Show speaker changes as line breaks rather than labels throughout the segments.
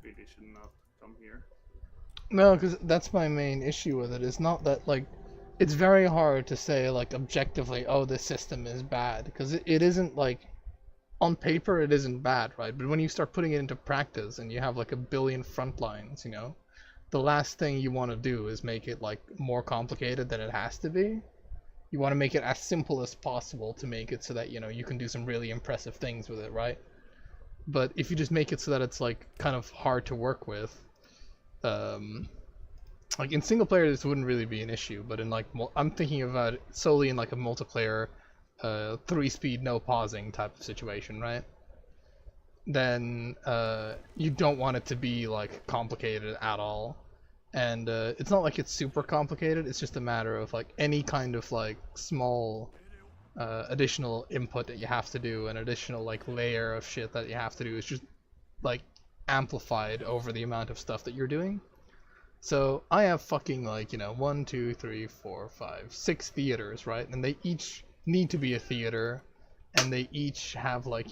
really should not come here.
No, because that's my main issue with it. It's not that like it's very hard to say like objectively, oh, this system is bad because it isn't like on paper it isn't bad, right? But when you start putting it into practice and you have like a billion front lines, the last thing you want to do is make it like more complicated than it has to be. You want to make it as simple as possible to make it so that you can do some really impressive things with it, right? But if you just make it so that it's like kind of hard to work with, um, like in single player this wouldn't really be an issue, but in like I'm thinking about it solely in like a multiplayer, 3-speed no pausing type of situation, right? Then you don't want it to be like complicated at all, and it's not like it's super complicated. It's just a matter of like any kind of like small additional input that you have to do, an additional like layer of shit that you have to do is just like amplified over the amount of stuff that you're doing. So I have fucking like, 1, 2, 3, 4, 5, 6 theaters, right? And they each need to be a theater, and they each have like,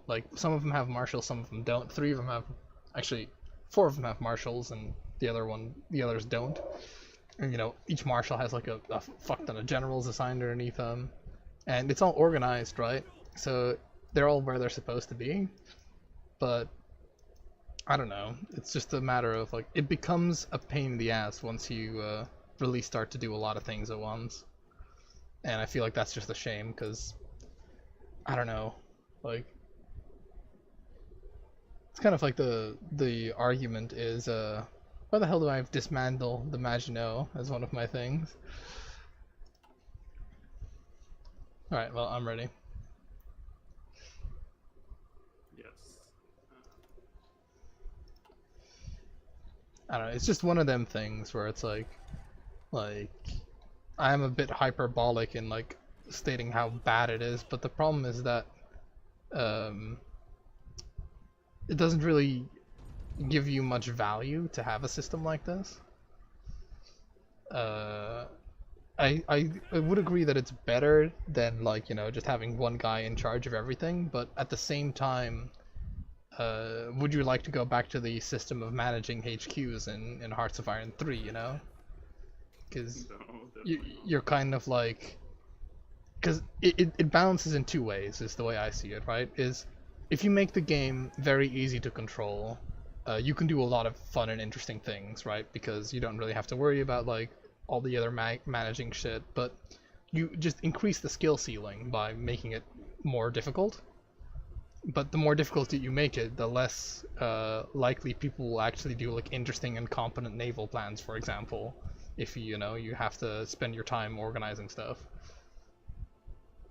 like some of them have marshals, some of them don't. 3 of them have, actually, 4 of them have marshals, and the others don't. And each marshal has like a fuck ton of generals assigned underneath them, and it's all organized, right? So they're all where they're supposed to be, but I don't know. It's just a matter of like it becomes a pain in the ass once you really start to do a lot of things at once, and I feel like that's just a shame because I don't know, like it's kind of like the argument is why the hell do I have dismantle the Maginot as one of my things? All right, well I'm ready.
Yes.
I don't know. It's just one of them things where it's like I'm a bit hyperbolic in like stating how bad it is, but the problem is that um, it doesn't really give you much value to have a system like this. Uh, I would agree that it's better than like just having one guy in charge of everything, but at the same time, would you like to go back to the system of managing HQs in Hearts of Iron 3? Because
No, definitely not.
you're kind of like because it balances in two ways is the way I see it, right? Is if you make the game very easy to control, you can do a lot of fun and interesting things, right? Because you don't really have to worry about like all the other managing shit, but you just increase the skill ceiling by making it more difficult. But the more difficult that you make it, the less likely people will actually do like interesting and competent naval plans, for example, if you have to spend your time organizing stuff.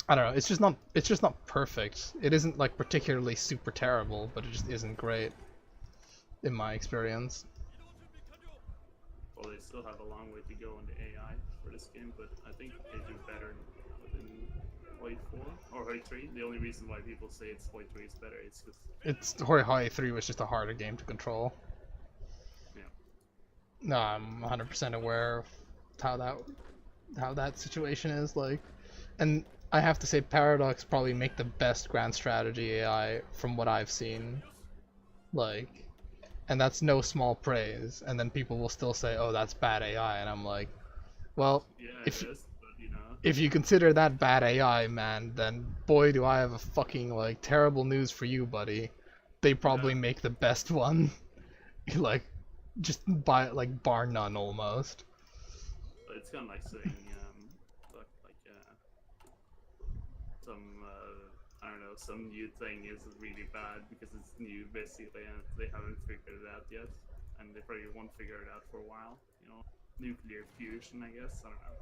I don't know. It's just not perfect. It isn't like particularly super terrible, but it just isn't great in my experience.
Well, they still have a long way to go in the AI for this game, but I think they do better than Void 4 or Void 3. The only reason why people say it's Void 3 is better is because
It's Hori Hori 3 was just a harder game to control.
yeah,
No, I'm 100% aware of how that situation is like, and I have to say Paradox probably make the best grand strategy AI from what I've seen. Like, and that's no small praise. And then people will still say, "Oh, that's bad AI," and I'm like, well,
yeah, it
if
is, but
if you consider that bad AI, man, then boy, do I have a fucking like terrible news for you, buddy. They
yeah,
probably make the best one, like just by like bar none almost.
but it's kind of like saying like some I don't know, some new thing is really bad because it's new basically and they haven't figured it out yet, and they probably won't figure it out for a while. Nuclear fusion, I guess. I don't know.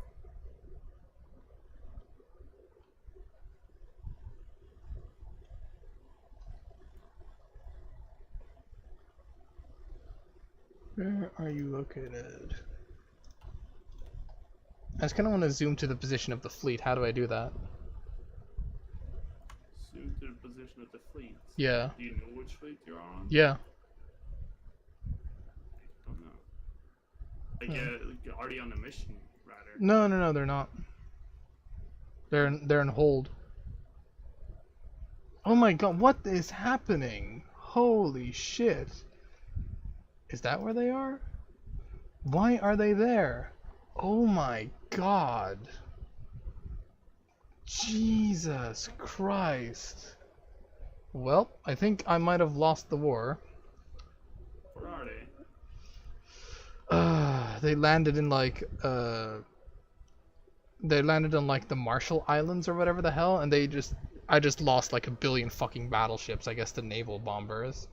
Where are you located? I just kind of want to zoom to the position of the fleet. How do I do that?
Soon to the position of the fleet.
Yeah.
Do you know which fleet you're on?
Yeah.
I don't know. Like, are they on a mission, rather?
No, no, no, they're not. They're in hold. Oh my god, what is happening? Holy shit. Is that where they are? Why are they there? Oh my god. Jesus Christ. Well, I think I might have lost the war.
Where are they?
They landed in like they landed on like the Marshall Islands or whatever the hell, and I just lost like a billion fucking battleships, I guess the naval bombers.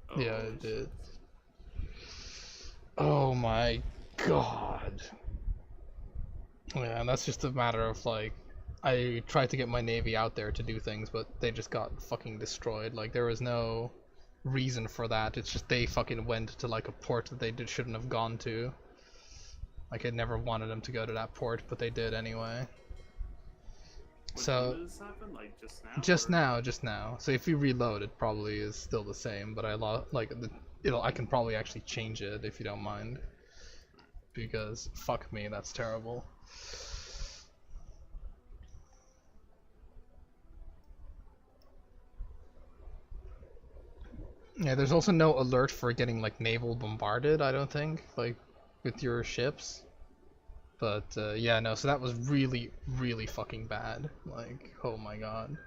Oh,
Yeah, it did. Oh my god. Yeah, and that's just a matter of like, I tried to get my navy out there to do things, but they just got fucking destroyed. Like there was no reason for that. It's just they fucking went to like a port that they shouldn't have gone to. Like I never wanted them to go to that port, but they did anyway.
When
So
did this happen? Like just now?
just
or-
now, just now. So if you reload, it probably is still the same, but I can probably actually change it if you don't mind. Because fuck me, that's terrible. Yeah, there's also no alert for getting like naval bombarded, I don't think, like with your ships. But yeah, no, so that was really, really fucking bad. Like, oh my god.